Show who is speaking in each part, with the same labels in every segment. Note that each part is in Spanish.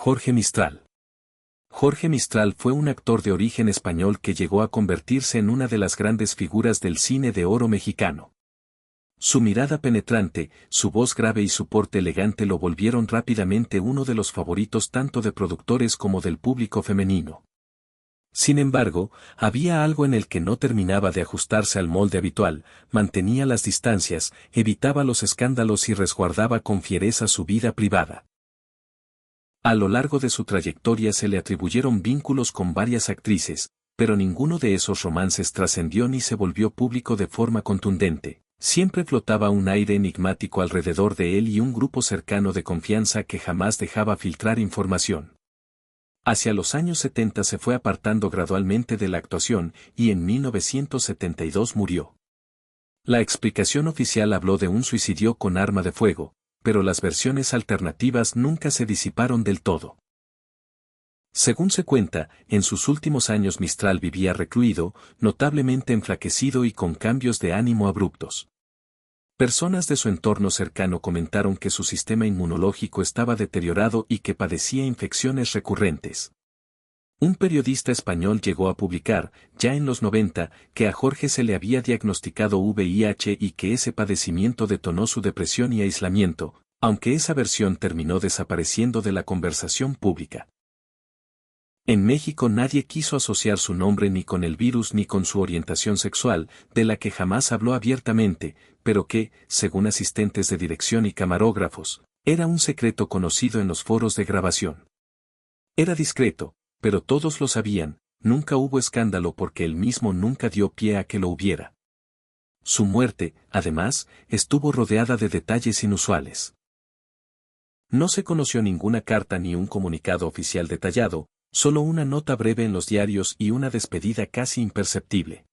Speaker 1: Jorge Mistral. Jorge Mistral fue un actor de origen español que llegó a convertirse en una de las grandes figuras del cine de oro mexicano. Su mirada penetrante, su voz grave y su porte elegante lo volvieron rápidamente uno de los favoritos tanto de productores como del público femenino. Sin embargo, había algo en el que no terminaba de ajustarse al molde habitual, mantenía las distancias, evitaba los escándalos y resguardaba con fiereza su vida privada. A lo largo de su trayectoria se le atribuyeron vínculos con varias actrices, pero ninguno de esos romances trascendió ni se volvió público de forma contundente. Siempre flotaba un aire enigmático alrededor de él y un grupo cercano de confianza que jamás dejaba filtrar información. Hacia los años 70 se fue apartando gradualmente de la actuación y en 1972 murió. La explicación oficial habló de un suicidio con arma de fuego, pero las versiones alternativas nunca se disiparon del todo. Según se cuenta, en sus últimos años Mistral vivía recluido, notablemente enflaquecido y con cambios de ánimo abruptos. Personas de su entorno cercano comentaron que su sistema inmunológico estaba deteriorado y que padecía infecciones recurrentes. Un periodista español llegó a publicar, ya en los 90, que a Jorge se le había diagnosticado VIH y que ese padecimiento detonó su depresión y aislamiento, aunque esa versión terminó desapareciendo de la conversación pública. En México nadie quiso asociar su nombre ni con el virus ni con su orientación sexual, de la que jamás habló abiertamente, pero que, según asistentes de dirección y camarógrafos, era un secreto conocido en los foros de grabación. Era discreto, pero todos lo sabían, nunca hubo escándalo porque él mismo nunca dio pie a que lo hubiera. Su muerte, además, estuvo rodeada de detalles inusuales. No se conoció ninguna carta ni un comunicado oficial detallado, solo una nota breve en los diarios y una despedida casi imperceptible.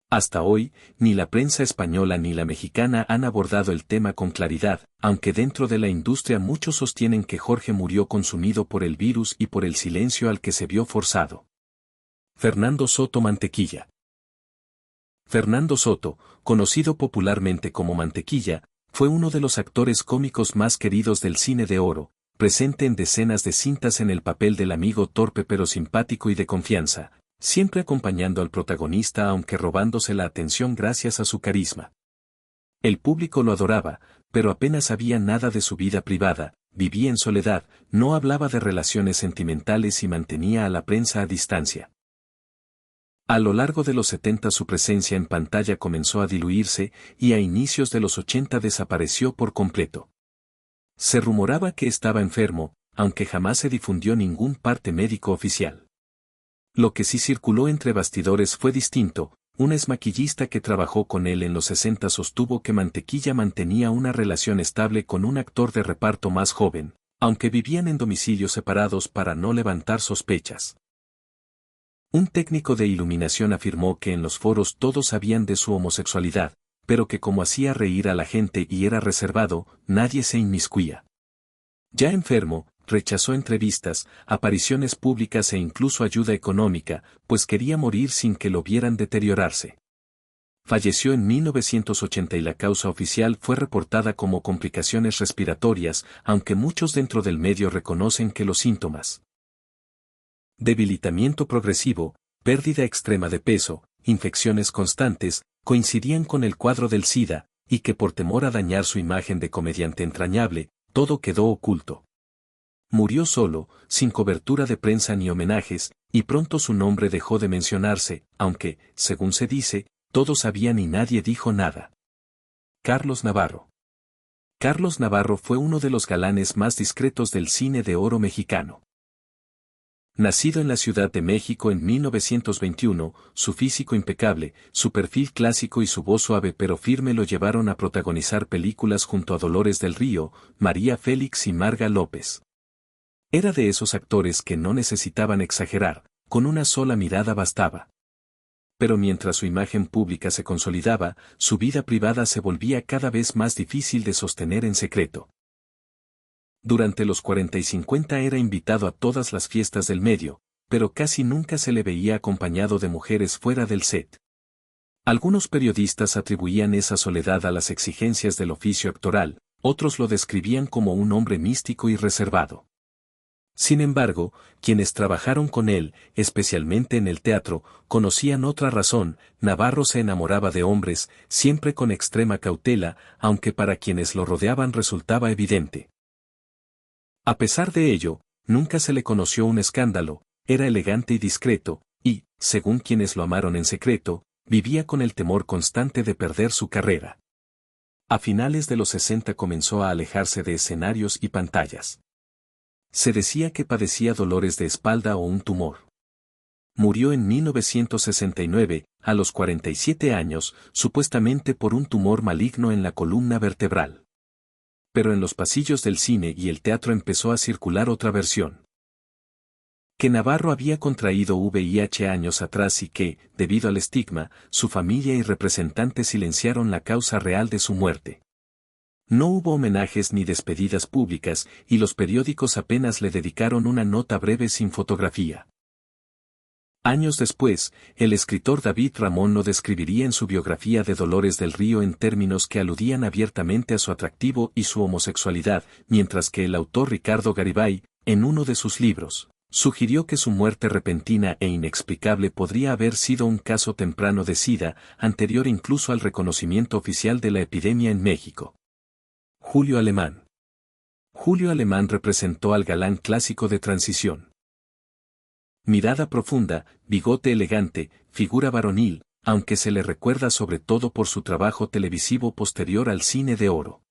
Speaker 1: Hasta hoy, ni la prensa española ni la mexicana han abordado el tema con claridad, aunque dentro de la industria muchos sostienen que Jorge murió consumido por el virus y por el silencio al que se vio forzado. Fernando Soto Mantequilla. Fernando Soto, conocido popularmente como Mantequilla, fue uno de los actores cómicos más queridos del cine de oro, presente en decenas de cintas en el papel del amigo torpe pero simpático y de confianza, siempre acompañando al protagonista aunque robándose la atención gracias a su carisma. El público lo adoraba, pero apenas sabía nada de su vida privada, vivía en soledad, no hablaba de relaciones sentimentales y mantenía a la prensa a distancia. A lo largo de los 70 su presencia en pantalla comenzó a diluirse y a inicios de los 80 desapareció por completo. Se rumoraba que estaba enfermo, aunque jamás se difundió ningún parte médico oficial. Lo que sí circuló entre bastidores fue distinto. Una exmaquillista que trabajó con él en los 60 sostuvo que Mantequilla mantenía una relación estable con un actor de reparto más joven, aunque vivían en domicilios separados para no levantar sospechas. Un técnico de iluminación afirmó que en los foros todos sabían de su homosexualidad, pero que como hacía reír a la gente y era reservado, nadie se inmiscuía. Ya enfermo, rechazó entrevistas, apariciones públicas e incluso ayuda económica, pues quería morir sin que lo vieran deteriorarse. Falleció en 1980 y la causa oficial fue reportada como complicaciones respiratorias, aunque muchos dentro del medio reconocen que los síntomas: debilitamiento progresivo, pérdida extrema de peso, infecciones constantes, coincidían con el cuadro del SIDA, y que por temor a dañar su imagen de comediante entrañable, todo quedó oculto. Murió solo, sin cobertura de prensa ni homenajes, y pronto su nombre dejó de mencionarse, aunque, según se dice, todos sabían y nadie dijo nada. Carlos Navarro. Carlos Navarro fue uno de los galanes más discretos del cine de oro mexicano. Nacido en la Ciudad de México en 1921, su físico impecable, su perfil clásico y su voz suave pero firme lo llevaron a protagonizar películas junto a Dolores del Río, María Félix y Marga López. Era de esos actores que no necesitaban exagerar, con una sola mirada bastaba. Pero mientras su imagen pública se consolidaba, su vida privada se volvía cada vez más difícil de sostener en secreto. Durante los 40 y 50 era invitado a todas las fiestas del medio, pero casi nunca se le veía acompañado de mujeres fuera del set. Algunos periodistas atribuían esa soledad a las exigencias del oficio actoral, otros lo describían como un hombre místico y reservado. Sin embargo, quienes trabajaron con él, especialmente en el teatro, conocían otra razón: Navarro se enamoraba de hombres, siempre con extrema cautela, aunque para quienes lo rodeaban resultaba evidente. A pesar de ello, nunca se le conoció un escándalo, era elegante y discreto, y, según quienes lo amaron en secreto, vivía con el temor constante de perder su carrera. A finales de los 60 comenzó a alejarse de escenarios y pantallas. Se decía que padecía dolores de espalda o un tumor. Murió en 1969, a los 47 años, supuestamente por un tumor maligno en la columna vertebral. Pero en los pasillos del cine y el teatro empezó a circular otra versión. Que Navarro había contraído VIH años atrás y que, debido al estigma, su familia y representantes silenciaron la causa real de su muerte. No hubo homenajes ni despedidas públicas, y los periódicos apenas le dedicaron una nota breve sin fotografía. Años después, el escritor David Ramón lo describiría en su biografía de Dolores del Río en términos que aludían abiertamente a su atractivo y su homosexualidad, mientras que el autor Ricardo Garibay, en uno de sus libros, sugirió que su muerte repentina e inexplicable podría haber sido un caso temprano de SIDA, anterior incluso al reconocimiento oficial de la epidemia en México. Julio Alemán. Julio Alemán representó al galán clásico de transición. Mirada profunda, bigote elegante, figura varonil, aunque se le recuerda sobre todo por su trabajo televisivo posterior al cine de oro.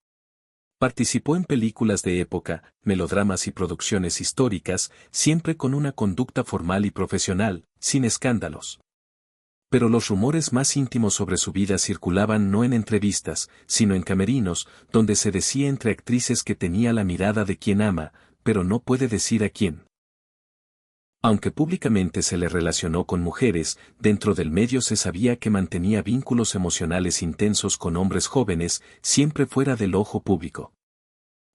Speaker 1: Participó en películas de época, melodramas y producciones históricas, siempre con una conducta formal y profesional, sin escándalos. Pero los rumores más íntimos sobre su vida circulaban no en entrevistas, sino en camerinos, donde se decía entre actrices que tenía la mirada de quien ama, pero no puede decir a quién. Aunque públicamente se le relacionó con mujeres, dentro del medio se sabía que mantenía vínculos emocionales intensos con hombres jóvenes, siempre fuera del ojo público.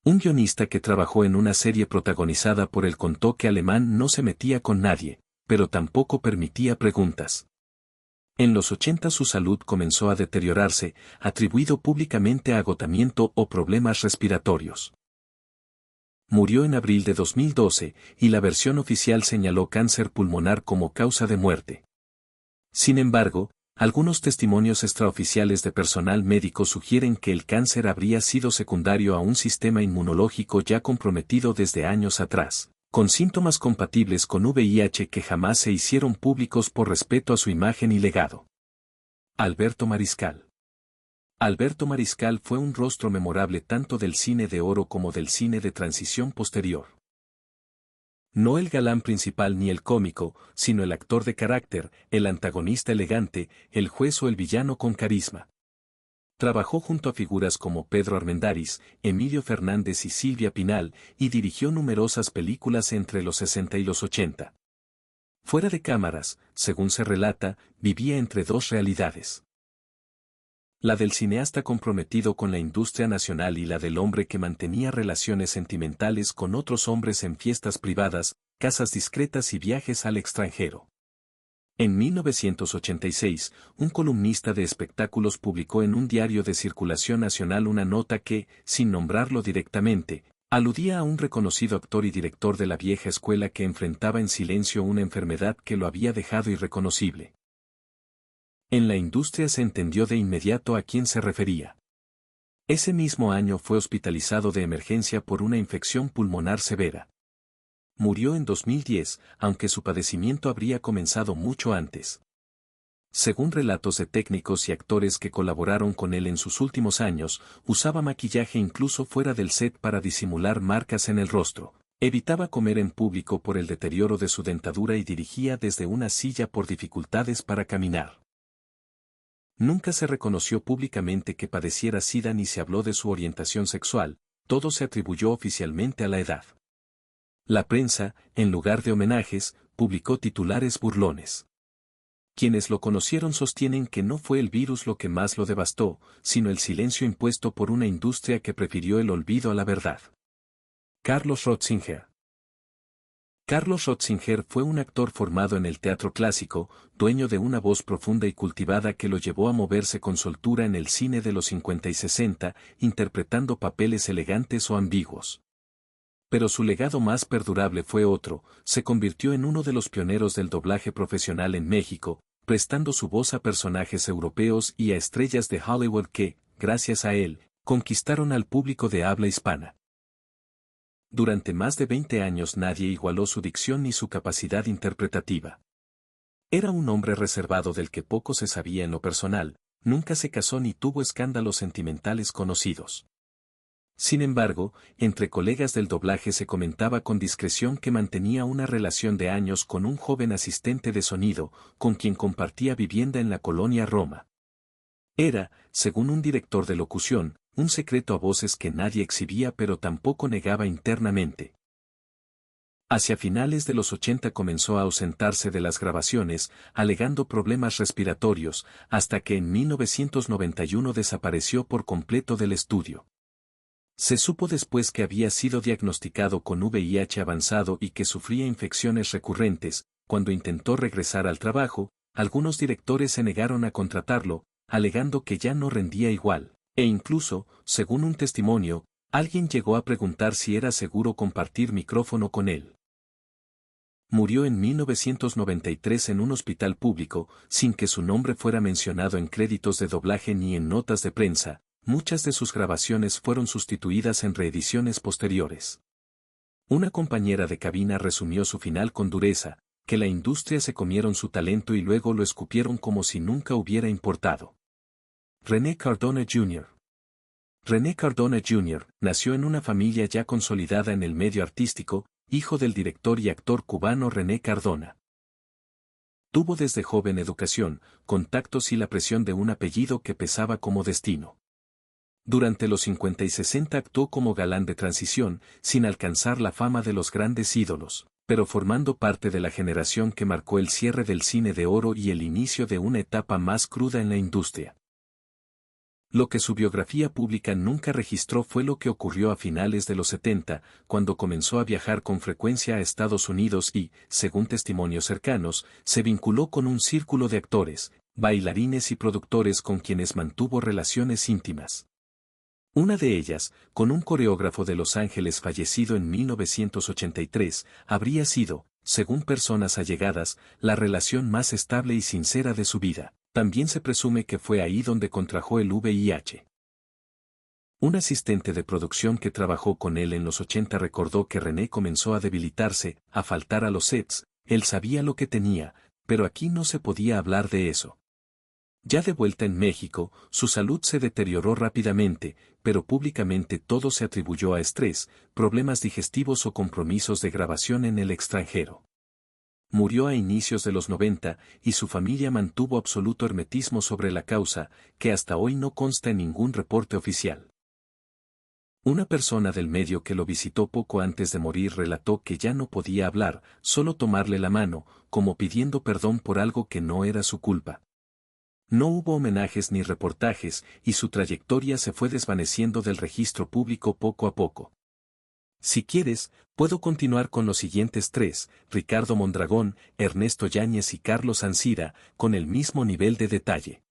Speaker 1: Un guionista que trabajó en una serie protagonizada por él contó que Alemán no se metía con nadie, pero tampoco permitía preguntas. En los 80 su salud comenzó a deteriorarse, atribuido públicamente a agotamiento o problemas respiratorios. Murió en abril de 2012, y la versión oficial señaló cáncer pulmonar como causa de muerte. Sin embargo, algunos testimonios extraoficiales de personal médico sugieren que el cáncer habría sido secundario a un sistema inmunológico ya comprometido desde años atrás, con síntomas compatibles con VIH que jamás se hicieron públicos por respeto a su imagen y legado. Alberto Mariscal. Alberto Mariscal fue un rostro memorable tanto del cine de oro como del cine de transición posterior. No el galán principal ni el cómico, sino el actor de carácter, el antagonista elegante, el juez o el villano con carisma. Trabajó junto a figuras como Pedro Armendáriz, Emilio Fernández y Silvia Pinal, y dirigió numerosas películas entre los 60 y los 80. Fuera de cámaras, según se relata, vivía entre dos realidades: la del cineasta comprometido con la industria nacional y la del hombre que mantenía relaciones sentimentales con otros hombres en fiestas privadas, casas discretas y viajes al extranjero. En 1986, un columnista de espectáculos publicó en un diario de circulación nacional una nota que, sin nombrarlo directamente, aludía a un reconocido actor y director de la vieja escuela que enfrentaba en silencio una enfermedad que lo había dejado irreconocible. En la industria se entendió de inmediato a quién se refería. Ese mismo año fue hospitalizado de emergencia por una infección pulmonar severa. Murió en 2010, aunque su padecimiento habría comenzado mucho antes. Según relatos de técnicos y actores que colaboraron con él en sus últimos años, usaba maquillaje incluso fuera del set para disimular marcas en el rostro, evitaba comer en público por el deterioro de su dentadura y dirigía desde una silla por dificultades para caminar. Nunca se reconoció públicamente que padeciera SIDA ni se habló de su orientación sexual, todo se atribuyó oficialmente a la edad. La prensa, en lugar de homenajes, publicó titulares burlones. Quienes lo conocieron sostienen que no fue el virus lo que más lo devastó, sino el silencio impuesto por una industria que prefirió el olvido a la verdad. Carlos Rotzinger. Carlos Rotzinger fue un actor formado en el teatro clásico, dueño de una voz profunda y cultivada que lo llevó a moverse con soltura en el cine de los 50 y 60, interpretando papeles elegantes o ambiguos. Pero su legado más perdurable fue otro, se convirtió en uno de los pioneros del doblaje profesional en México, prestando su voz a personajes europeos y a estrellas de Hollywood que, gracias a él, conquistaron al público de habla hispana. Durante más de 20 años nadie igualó su dicción ni su capacidad interpretativa. Era un hombre reservado del que poco se sabía en lo personal, nunca se casó ni tuvo escándalos sentimentales conocidos. Sin embargo, entre colegas del doblaje se comentaba con discreción que mantenía una relación de años con un joven asistente de sonido, con quien compartía vivienda en la colonia Roma. Era, según un director de locución, un secreto a voces que nadie exhibía pero tampoco negaba internamente. Hacia finales de los 80 comenzó a ausentarse de las grabaciones, alegando problemas respiratorios, hasta que en 1991 desapareció por completo del estudio. Se supo después que había sido diagnosticado con VIH avanzado y que sufría infecciones recurrentes. Cuando intentó regresar al trabajo, algunos directores se negaron a contratarlo, alegando que ya no rendía igual, e incluso, según un testimonio, alguien llegó a preguntar si era seguro compartir micrófono con él. Murió en 1993 en un hospital público, sin que su nombre fuera mencionado en créditos de doblaje ni en notas de prensa. Muchas de sus grabaciones fueron sustituidas en reediciones posteriores. Una compañera de cabina resumió su final con dureza, que la industria se comieron su talento y luego lo escupieron como si nunca hubiera importado. René Cardona Jr. René Cardona Jr. nació en una familia ya consolidada en el medio artístico, hijo del director y actor cubano René Cardona. Tuvo desde joven educación, contactos y la presión de un apellido que pesaba como destino. Durante los 50 y 60 actuó como galán de transición, sin alcanzar la fama de los grandes ídolos, pero formando parte de la generación que marcó el cierre del cine de oro y el inicio de una etapa más cruda en la industria. Lo que su biografía pública nunca registró fue lo que ocurrió a finales de los 70, cuando comenzó a viajar con frecuencia a Estados Unidos y, según testimonios cercanos, se vinculó con un círculo de actores, bailarines y productores con quienes mantuvo relaciones íntimas. Una de ellas, con un coreógrafo de Los Ángeles fallecido en 1983, habría sido, según personas allegadas, la relación más estable y sincera de su vida. También se presume que fue ahí donde contrajo el VIH. Un asistente de producción que trabajó con él en los 80 recordó que René comenzó a debilitarse, a faltar a los sets. Él sabía lo que tenía, pero aquí no se podía hablar de eso. Ya de vuelta en México, su salud se deterioró rápidamente, pero públicamente todo se atribuyó a estrés, problemas digestivos o compromisos de grabación en el extranjero. Murió a inicios de los 90 y su familia mantuvo absoluto hermetismo sobre la causa, que hasta hoy no consta en ningún reporte oficial. Una persona del medio que lo visitó poco antes de morir relató que ya no podía hablar, solo tomarle la mano, como pidiendo perdón por algo que no era su culpa. No hubo homenajes ni reportajes, y su trayectoria se fue desvaneciendo del registro público poco a poco. Si quieres, puedo continuar con los siguientes tres, Ricardo Mondragón, Ernesto Yáñez y Carlos Ancira, con el mismo nivel de detalle.